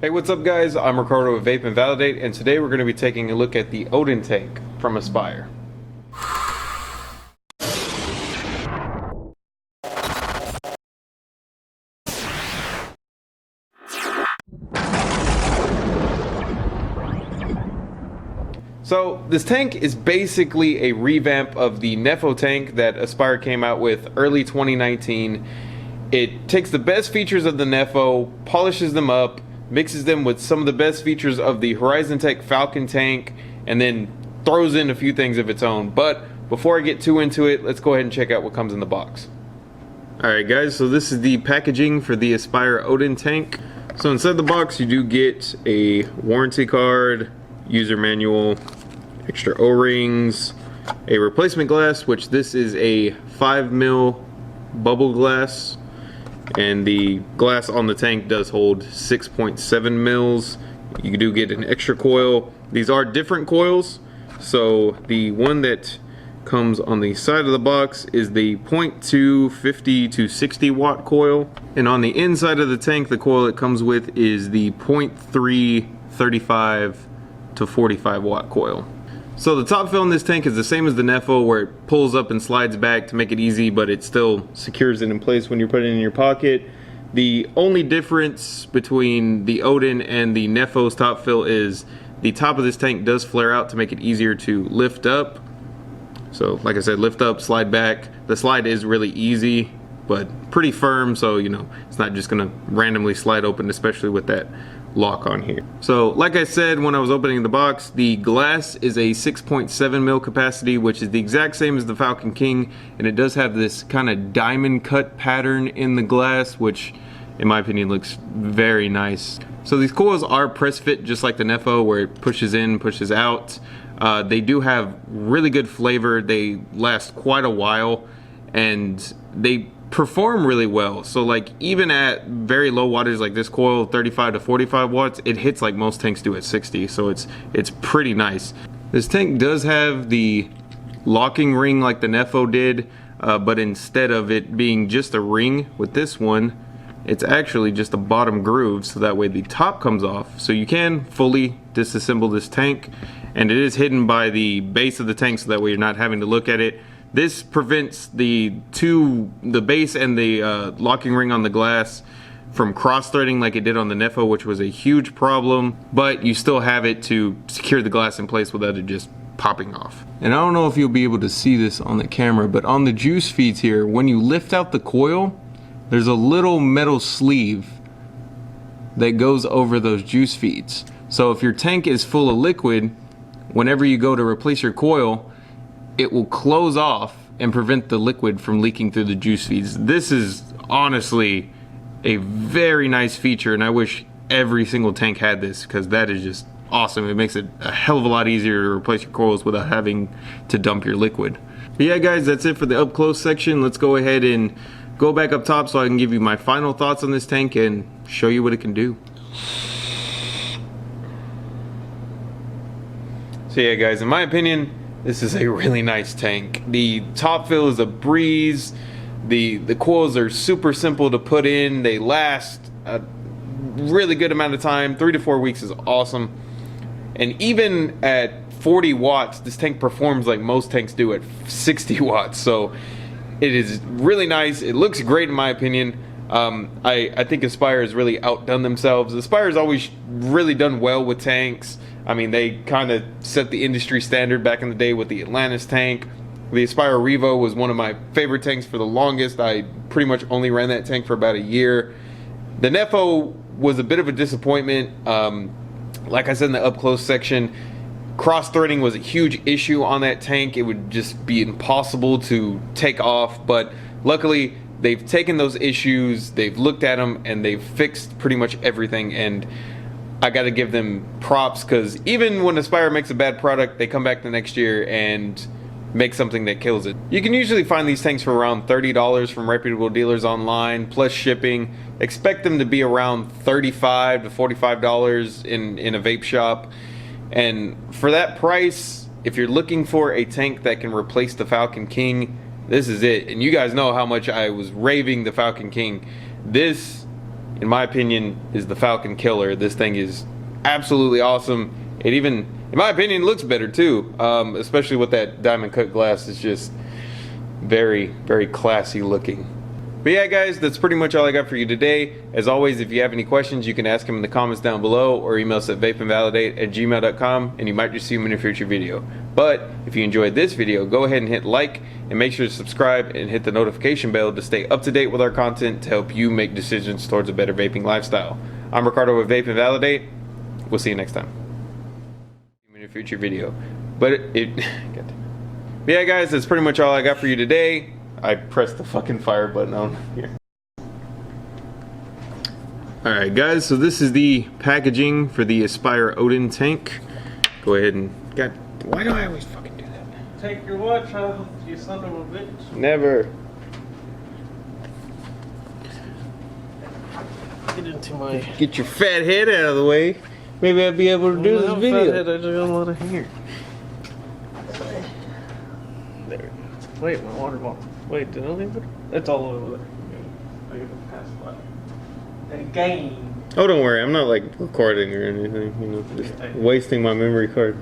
Hey, what's up guys? I'm Ricardo with Vape and Validate, and today we're going to be taking a look at the Odan tank from Aspire. So this tank is basically a revamp of the Nefo tank that Aspire came out with early 2019. It takes the best features of the Nefo, polishes them up, mixes them with some of the best features of the Horizon Tech Falcon tank, and then throws in a few things of its own. But before I get too into it, let's go ahead and check out what comes in the box. Alright guys, so this is the packaging for the Aspire Odan tank. So inside the box you do get a warranty card, user manual, extra O-rings, a replacement glass, which this is a 5mm bubble glass, and the glass on the tank does hold 6.7 mils. You do get an extra coil. These are different coils, so the one that comes on the side of the box is the 0.2 50 to 60 watt coil, and on the inside of the tank the coil it comes with is the 0.3 35 to 45 watt coil. So the top fill in this tank is the same as the Nefo, where it pulls up and slides back to make it easy, but it still secures it in place when you're putting it in your pocket. The only difference between the Odan and the Nefo's top fill is the top of this tank does flare out to make it easier to lift up. So like I said, lift up, slide back. The slide is really easy, but pretty firm, so you know, it's not just gonna randomly slide open, especially with that lock on here. So like I said when I was opening the box, the glass is a 6.7 mil capacity, which is the exact same as the Falcon King, and it does have this kind of diamond cut pattern in the glass, which in my opinion looks very nice. So these coils are press fit just like the Nefo, where it pushes in, pushes out. They do have really good flavor, they last quite a while, and they perform really well. So like even at very low wattage like this coil, 35 to 45 watts, it hits like most tanks do at 60, so it's pretty nice. This tank does have the locking ring like the Nefo did, but instead of it being just a ring with this one, it's actually just a bottom groove, so that way the top comes off. So you can fully disassemble this tank, and it is hidden by the base of the tank, so that way you're not having to look at it. This prevents the base and the locking ring on the glass from cross-threading like it did on the Nefo, which was a huge problem, but you still have it to secure the glass in place without it just popping off. And I don't know if you'll be able to see this on the camera, but on the juice feeds here, when you lift out the coil, there's a little metal sleeve that goes over those juice feeds. So if your tank is full of liquid, whenever you go to replace your coil, it will close off and prevent the liquid from leaking through the juice feeds. This is honestly a very nice feature, and I wish every single tank had this, because that is just awesome. It makes it a hell of a lot easier to replace your coils without having to dump your liquid. But yeah guys, that's it for the up close section. Let's go ahead and go back up top so I can give you my final thoughts on this tank and show you what it can do. So yeah guys, in my opinion, this is a really nice tank. The top fill is a breeze. The coils are super simple to put in. They last a really good amount of time. 3 to 4 weeks is awesome. And even at 40 watts, this tank performs like most tanks do at 60 watts. So it is really nice. It looks great in my opinion. I think Aspire has really outdone themselves. Aspire has always really done well with tanks. I mean, they kind of set the industry standard back in the day with the Atlantis tank. The Aspire Revo was one of my favorite tanks for the longest. I pretty much only ran that tank for about a year. The Nefo was a bit of a disappointment. Like I said in the up close section, cross-threading was a huge issue on that tank. It would just be impossible to take off, but luckily they've taken those issues, they've looked at them, and they've fixed pretty much everything, and I gotta give them props, because even when Aspire makes a bad product, they come back the next year and make something that kills it. You can usually find these tanks for around $30 from reputable dealers online, plus shipping. Expect them to be around $35 to $45 in a vape shop. And for that price, if you're looking for a tank that can replace the Falcon King, this is it. And you guys know how much I was raving the Falcon King. This in my opinion, is the Falcon killer. This thing is absolutely awesome. It even, in my opinion, looks better too, especially with that diamond cut glass. It's just very, very classy looking. But yeah, guys, that's pretty much all I got for you today. As always, if you have any questions, you can ask them in the comments down below or email us at vapeandvalidate@gmail.com, and you might just see them in a future video. But if you enjoyed this video, go ahead and hit like and make sure to subscribe and hit the notification bell to stay up to date with our content to help you make decisions towards a better vaping lifestyle. I'm Ricardo with Vape and Validate. We'll see you next time in a future video. But yeah, guys, that's pretty much all I got for you today. I pressed the fucking fire button on here. Alright guys, so this is the packaging for the Aspire Odan tank. Go ahead and... God, why do I always fucking do that? Take your watch off, you son of a bitch. Never. Get into my... Get your fat head out of the way. Maybe I'll be able to do this video. Fat head, I just got a lot of hair. There it is. Wait, my water bottle. Wait, did I leave it? It's all over there. I gotta pass by. Again. Oh, don't worry. I'm not like recording or anything. You know, just wasting my memory card.